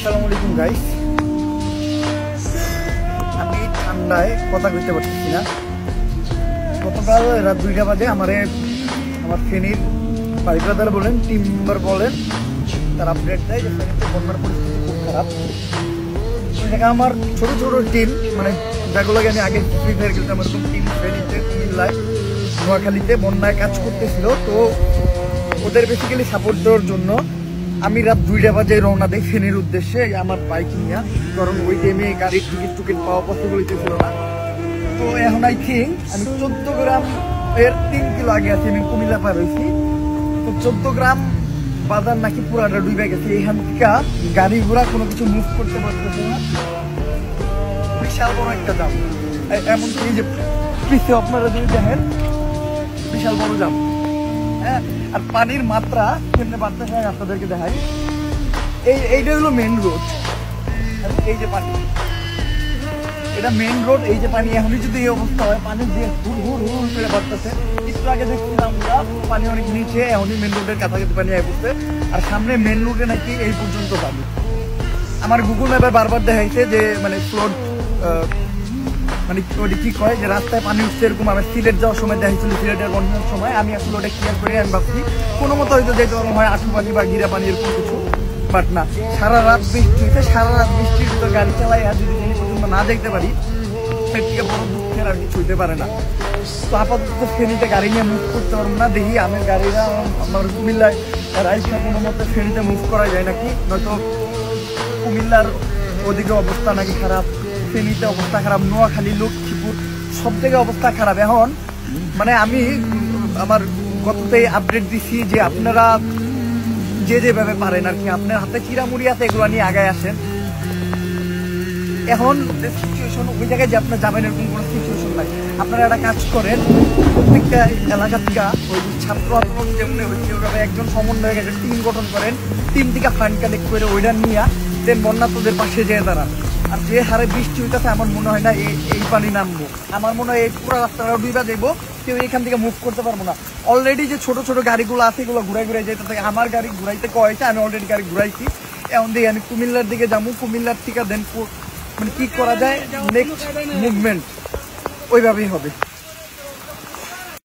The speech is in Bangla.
আসসালামু আলাইকুম গাইস। আমি ঠান্ডায় কথা কইতে পারতেছি না। গতকাল রাত 2টা বাজে আমার ফেনীর বাড়ি ব্রাদার বলেন, টিম মেম্বার বলেন, তার আপডেট দেয় যে ফেনীতে বন্যার পরিস্থিতি খুব খারাপ। সেটাকে আমার ছোট ছোট টিম, মানে যেগুলোকে আমি আগে ফ্রি ফায়ার খেলতাম, এরকম টিম ফেনীতে, কুমিল্লায়, নোয়াখালীতে বন্যায় কাজ করতেছিল। তো ওদের বেসিক্যালি সাপোর্ট দেওয়ার জন্য আমি রাত 2টা বাজে রওনা দেই ফেনীর উদ্দেশ্যে আমার বাইক নিয়ে, কারণ ওই টাইমে গাড়ির টিকিট পাওয়া পসিবল ছিল না। তো এখন আই থিঙ্ক আমি 14 গ্রাম এর 3 কিলো আগে আছি, আমি কুমিল্লা পার হয়েছি। তো 14 গ্রাম বাজার নাকি পুরাটা ডুবে গেছে। এখান থেকে গাড়ি ঘোড়া কোনো কিছু মুভ করতে পারতেছে না, বিশাল বড় একটা জাম। এমনকি এই যে পিছিয়ে আপনারা যদি দেখেন বিশাল বড় জাম, হ্যাঁ। আর পানির মাত্রা কেমনে বাড়তেছে আপনাদেরকে দেখাই। এইটা হলো মেন রোড, এই যে পানি, এটা মেন রোড। এই যে পানি এখনই যদি এই অবস্থা হয়, পানি দিয়ে হুড় হুড় হুড় করে বাড়তেছে। একটু আগে দেখছিলাম আমরা পানি অনেক নিচে, এখনই মেন রোডের কাছাকাছি পানি আয় পড়ছে। আর সামনে মেন রোডে নাকি এই পর্যন্ত পানি। আমার গুগল ম্যাপে বারবার দেখাইছে যে মানে ফ্লোড, মানে ওটা কি কয় যে রাস্তায় পানি উঠছে এরকম। আমার সিলেট যাওয়ার সময় দেখাইছিল, সিলেটের বন্যার সময়। আমি আসলে ওটা ক্লিয়ার করে আমি ভাবছি কোনো মতো হয়তো যেতে হয় আঁটু পানি বা গিরা পানি এরকম কিছু, বাট না। সারা রাত বৃষ্টি হয়েছে, সারা রাত বৃষ্টির ভিতরে গাড়ি চালাই আর যদি জিনিস পর্যন্ত না দেখতে পারি, এর থেকে বড় দুঃখের আর কিছু হইতে পারে না। তো আপাতত ফেনীতে গাড়ি নিয়ে মুভ করতে পারবো না। দেখি আমার গাড়িরা আমার কুমিল্লায় রাইসটা কোনো মতো ফেনীতে মুভ করা যায় নাকি, নয়তো কুমিল্লার ওদিকে অবস্থা নাকি খারাপ, ফেনীতে অবস্থা খারাপ, নোয়াখালী, লক্ষ্মীপুর সব জায়গায় অবস্থা খারাপ। এখন মানে আমি আমার গততেই আপডেট দিছি যে আপনারা যেভাবে পারেন আর কি, আপনার হাতে চিরামুড়ি আছে, এগুলো নিয়ে আগায় আসেন। এখন সিচুয়েশন ওই জায়গায় যে আপনার যাবেন এরকম কোনো সিচুয়েশন নাই। আপনারা একটা কাজ করেন, প্রত্যেকটা এলাকা থেকে ওই ছাত্র আন্দোলন যেমন হচ্ছে ওইভাবে একজন সমন্বয় একটা টিম গঠন করেন, টিম থেকে ফান্ড কালেক্ট করে ওইটা নিয়ে দেন বন্যার্তদের পাশে যেয়ে দাঁড়ান। আর যে হারে বৃষ্টি হইতেছে আমার মনে হয় না এই পানি নামবো। আমার মনে হয় এই পুরো রাস্তাটা ডুবা যাবো, কেউ এখান থেকে মুভ করতে পারবো না। অলরেডি যে ছোট ছোট গাড়িগুলো আছে এগুলো ঘুরাই যেতে থাকে। আমার গাড়ি ঘুরাইতে কয়েছে, আমি অলরেডি গাড়ি ঘুরাইছি। এখন দিয়ে আমি কুমিল্লার দিকে যাবো, কুমিল্লার থেকে দেন মানে কি করা যায় নেক্সট মুভমেন্ট ওইভাবেই হবে।